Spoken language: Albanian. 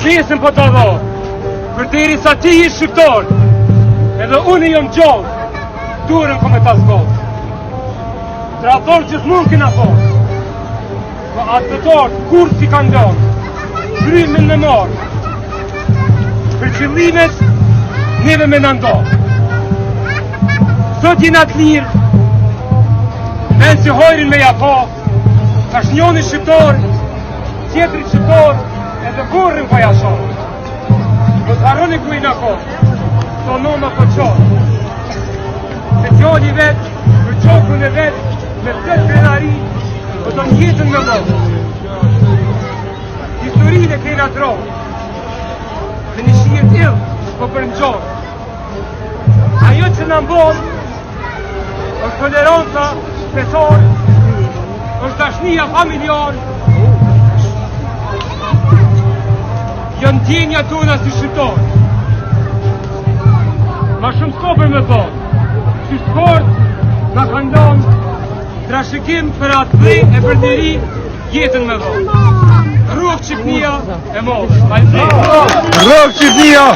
Pjesën po të dho, për deri sa ti i shqiptar, edhe unë jam gjallë, durën ko me ta zgotë. Trator gjithmonë kena po, po atë vetarë kur si kanë donë, krymin me marë, për qëllimet neve me nëndonë. Sot jena të lirë, menë që hojrin me japa, është njoni shqiptar, tjetëri shqiptar, edhe burrin po jashonë. Do të harroni ku i në kohë, të noma po qonë. Se gjalli vetë, për qokun e vetë, me të krenari, do të njetën me mojë. Historinë e kena dronë, me një shirë t'illë, po për në gjonë. Ajo që në mbonë, është toleranca, fetar, është dashnia familjar, janë ndjenja tona si shqiptar. Ma shumë s'ko për me thonë, si sport, nga kanë ndonë, trashëgim për atë dhej e për diri, jetën me dhonë. Rrugë Shqipnia e mos. Rrugë Shqipnia!